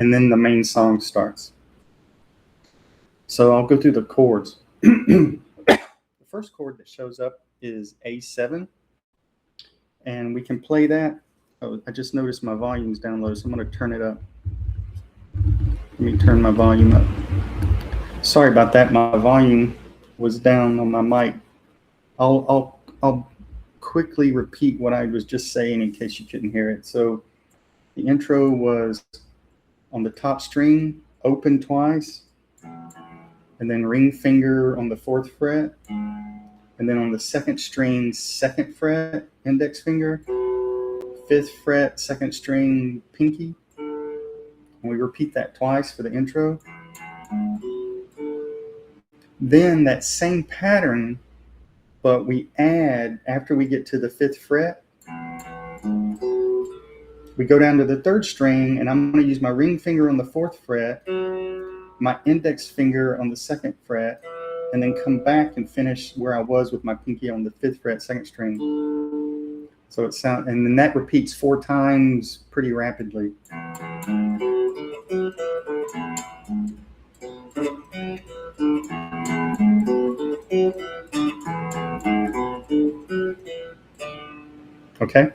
and then the main song starts. So I'll go through the chords. The first chord that shows up is A7, and we can play that. Oh, I just noticed my volume's down low, so I'm going to turn it up. Let me turn my volume up. Sorry about that. My volume was down on my mic. I'll quickly repeat what I was just saying in case you couldn't hear it. So the intro was on the top string, open twice, and then ring finger on the 4th fret, and then on the 2nd string, 2nd fret, index finger, 5th fret, 2nd string, pinky. And we repeat that twice for the intro. Then that same pattern, but we add, after we get to the 5th fret, we go down to the 3rd string, and I'm going to use my ring finger on the 4th fret, my index finger on the 2nd fret, and then come back and finish where I was with my pinky on the 5th fret, 2nd string. So it sounds, and then that repeats 4 times pretty rapidly. Okay,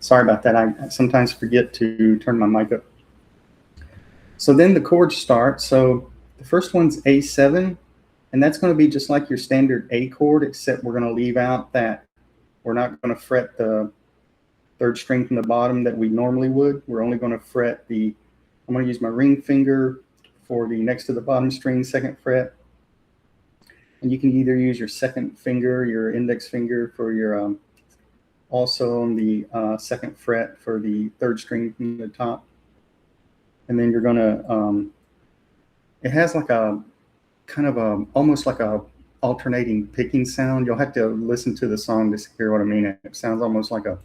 sorry about that. I sometimes forget to turn my mic up. So then the chords start. So the first one's A7, and that's going to be just like your standard A chord, except we're going to leave out that we're not going to fret the 3rd string from the bottom that we normally would. We're only going to fret the, I'm going to use my ring finger for the next to the bottom string, 2nd fret. And you can either use your 2nd finger, your index finger for your, also on the 2nd fret for the 3rd string from the top. And then you're going to, it has like a kind of a, almost like a alternating picking sound. You'll have to listen to the song to hear what I mean. It sounds almost like a,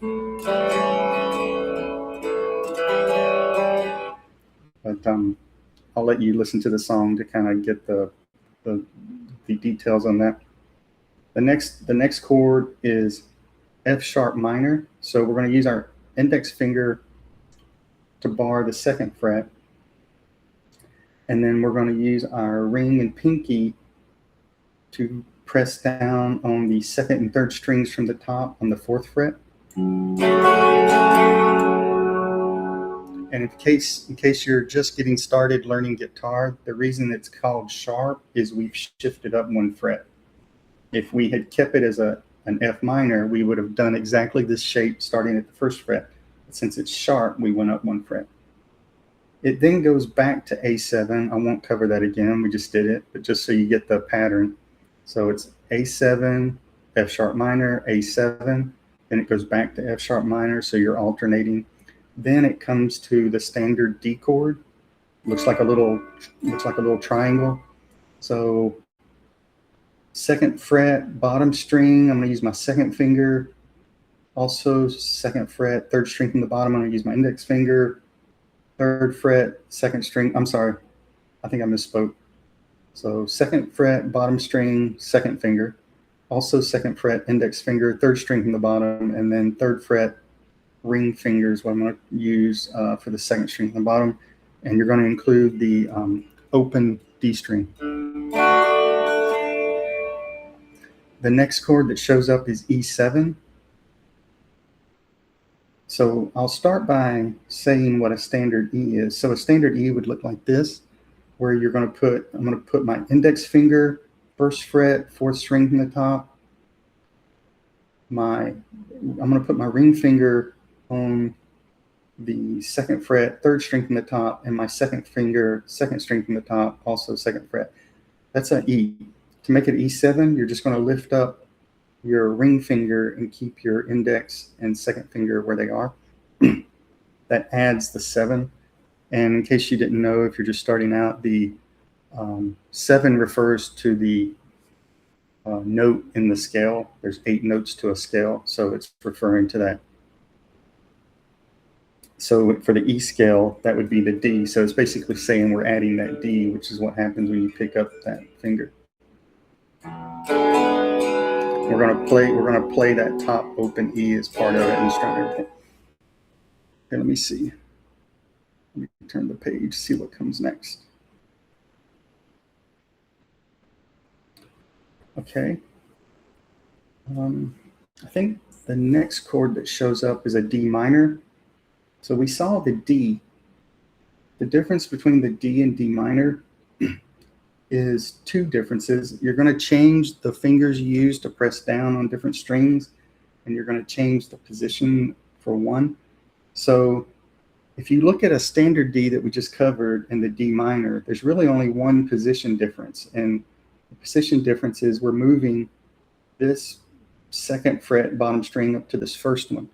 but I'll let you listen to the song to kind of get the details on that. The next chord is F sharp minor. So we're going to use our index finger to bar the 2nd fret, and then we're going to use our ring and pinky to press down on the 2nd and 3rd strings from the top on the 4th fret. And in case you're just getting started learning guitar, the reason it's called sharp is we've shifted up 1 fret. If we had kept it as an F minor, we would have done exactly this shape starting at the 1st fret. But since it's sharp, we went up 1 fret. It then goes back to A7. I won't cover that again. We just did it, but just so you get the pattern. So it's A7, F sharp minor, A7, then it goes back to F sharp minor, so you're alternating. Then it comes to the standard D chord. Looks like a little triangle. So 2nd fret, bottom string, I'm going to use my 2nd finger. Also 2nd fret, 3rd string from the bottom, I'm going to use my index finger. 3rd fret, 2nd string, I'm sorry, I think I misspoke. So 2nd fret, bottom string, 2nd finger. Also 2nd fret, index finger, 3rd string from the bottom, and then 3rd fret, ring finger is what I'm going to use for the 2nd string from the bottom. And you're going to include the open D string. The next chord that shows up is E7. So I'll start by saying what a standard E is. So a standard E would look like this, where you're going to put, I'm going to put my index finger, 1st fret, 4th string from the top. I'm going to put my ring finger on the 2nd fret, 3rd string from the top, and my 2nd finger, 2nd string from the top, also 2nd fret. That's an E. To make it E7, you're just going to lift up your ring finger and keep your index and 2nd finger where they are. That adds the 7. And in case you didn't know, if you're just starting out, the 7 refers to the note in the scale. There's 8 notes to a scale, so it's referring to that. So for the E scale, that would be the D. So it's basically saying we're adding that D, which is what happens when you pick up that finger. We're gonna play that top open E as part of that instrument. Okay, let me see. Let me turn the page, see what comes next. Okay. I think the next chord that shows up is a D minor. So we saw the D. The difference between the D and D minor is two differences. You're going to change the fingers you use to press down on different strings, and you're going to change the position for one. So if you look at a standard D that we just covered and the D minor, there's really only one position difference. And the position difference is we're moving this second fret bottom string up to this first one.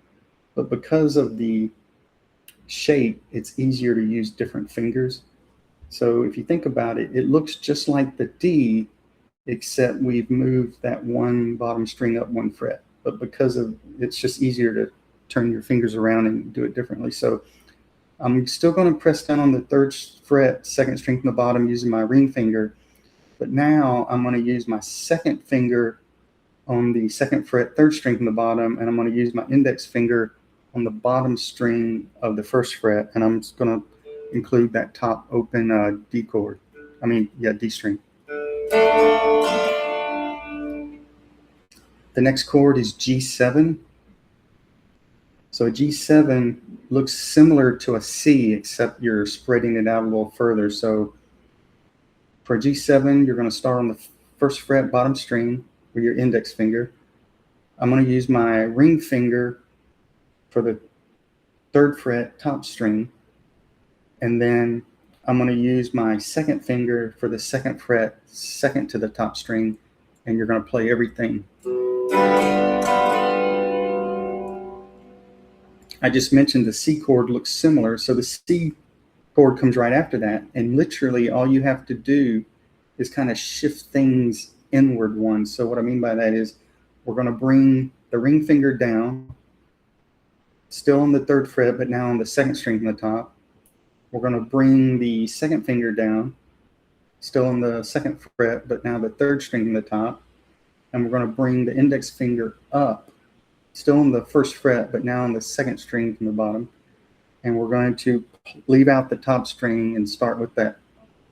But because of the shape, it's easier to use different fingers. So if you think about it, it looks just like the D, except we've moved that one bottom string up one fret. But because of it's just easier to turn your fingers around and do it differently. So I'm still going to press down on the third fret, second string from the bottom using my ring finger. But now I'm going to use my second finger on the second fret, third string from the bottom, and I'm going to use my index finger on the bottom string of the first fret, and I'm just going to include that top open D chord. D string. The next chord is G7. So a G7 looks similar to a C, except you're spreading it out a little further. So for G7, you're going to start on the first fret, bottom string, with your index finger. I'm going to use my ring finger for the third fret, top string. And then I'm going to use my second finger for the second fret, second to the top string, and you're going to play everything. I just mentioned the C chord looks similar, so the C chord comes right after that, and literally all you have to do is kind of shift things inward one. So what I mean by that is we're going to bring the ring finger down, still on the third fret, but now on the second string from the top. We're going to bring the second finger down, still on the second fret, but now the third string from the top. And we're going to bring the index finger up, still on the first fret, but now on the second string from the bottom. And we're going to leave out the top string and start with that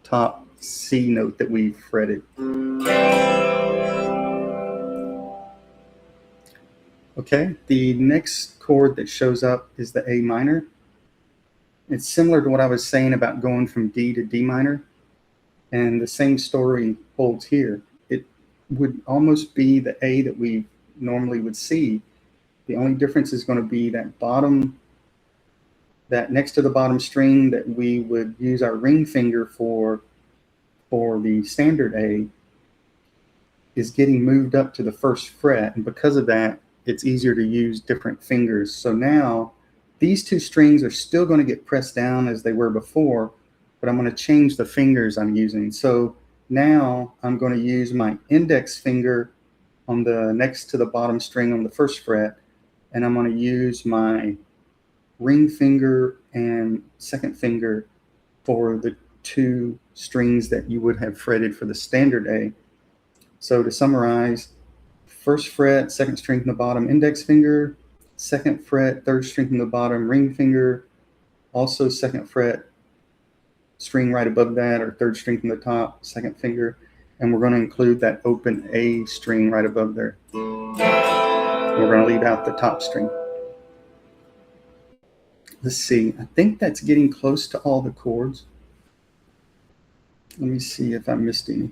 top C note that we fretted. Okay, the next chord that shows up is the A minor. It's similar to what I was saying about going from D to D minor, and the same story holds here. It would almost be the A that we normally would see. The only difference is going to be that bottom, that next to the bottom string that we would use our ring finger for the standard A is getting moved up to the first fret, and because of that, it's easier to use different fingers. So now these two strings are still going to get pressed down as they were before, but I'm going to change the fingers I'm using. So now I'm going to use my index finger on the next to the bottom string on the first fret, and I'm going to use my ring finger and second finger for the two strings that you would have fretted for the standard A. So to summarize, first fret, second string from the bottom, index finger, second fret, third string from the bottom, ring finger, also second fret, string right above that, or third string from the top, second finger, and we're going to include that open A string right above there. And we're going to leave out the top string. Let's see, I think that's getting close to all the chords. Let me see if I missed any.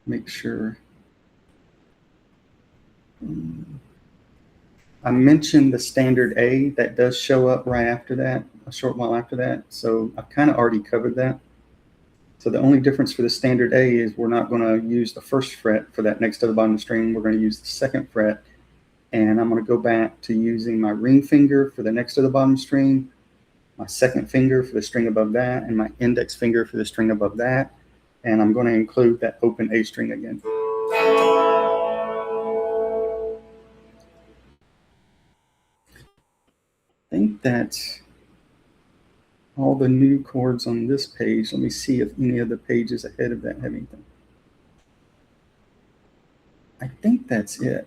Make sure. I mentioned the standard A that does show up right after that, a short while after that. So I've kind of already covered that. So the only difference for the standard A is we're not going to use the first fret for that next to the bottom string. We're going to use the second fret. And I'm going to go back to using my ring finger for the next to the bottom string, my second finger for the string above that, and my index finger for the string above that. And I'm going to include that open A string again. I think that's all the new chords on this page. Let me see if any of the pages ahead of that have anything. I think that's it.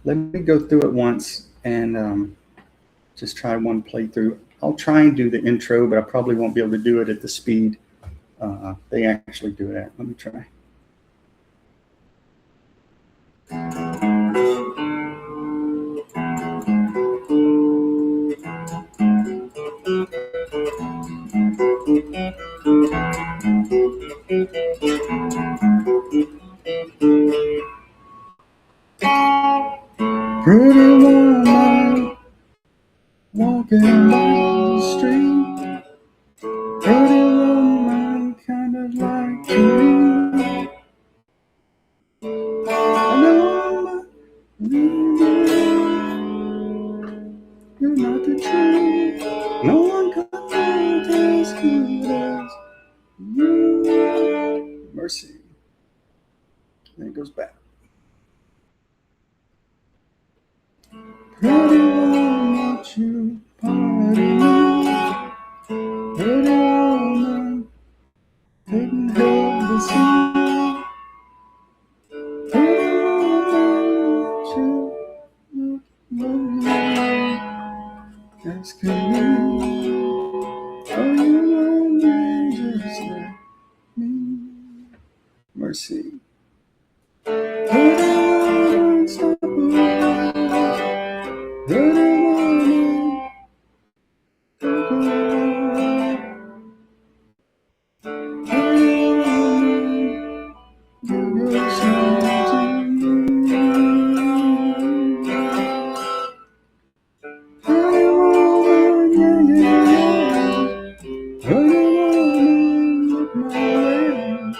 Let me go through it once and just try one playthrough. I'll try and do the intro, but I probably won't be able to do it at the speed they actually do it at. Let me try. Pretty woman walking down the street. Pretty woman kind of like me. I know you're not the truth. No one can find as good as you. Mercy. Then it goes back. Pretty woman, won't you pardon me? Pretty woman, couldn't help but see. Pretty woman, you look as can be. Oh, you know me just like me. Mercy. Pretty woman, stop away. Pretty woman, don't go away. Pretty woman, give yourself to me. Pretty woman, yeah, yeah. Pretty woman, look my way.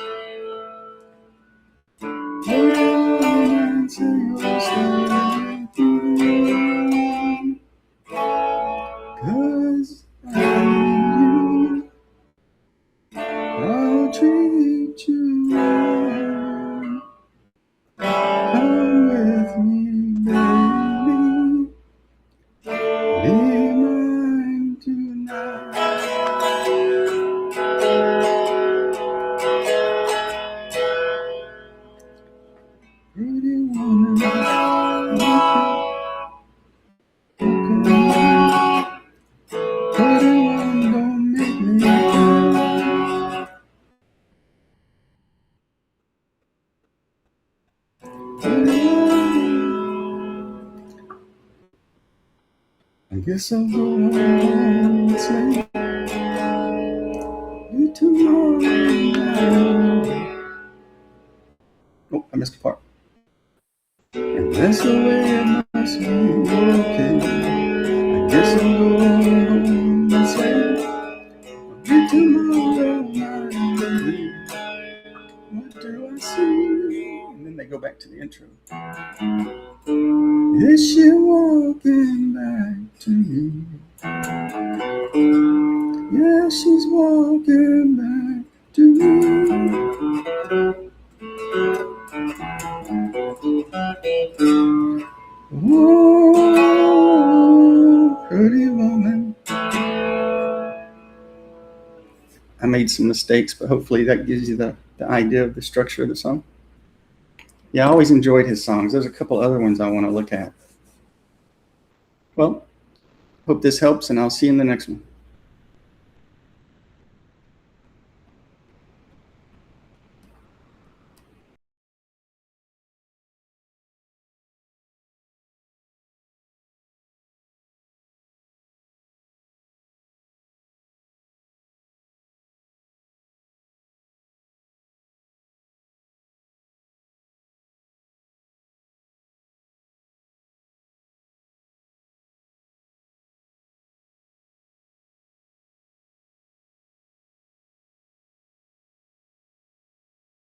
Pretty woman, say you'll stay with me. 'Cause I'm you. I'll treat you right. Come with me, baby. Be mine tonight. Pretty woman, pretty woman, don't make me cry. Pretty woman, I guess I'll go home and sleep. You tomorrow night. Oh, I missed a part. And that's the way it must be working. I guess I'll go home and sleep. I'll be tomorrow night, baby. What do I see? And then they go back to the intro. Is she walking back to me? Yeah, she's walking back to me. Oh, pretty woman. I made some mistakes, but hopefully that gives you the idea of the structure of the song. Yeah, I always enjoyed his songs. There's a couple other ones I want to look at. Well, hope this helps, and I'll see you in the next one.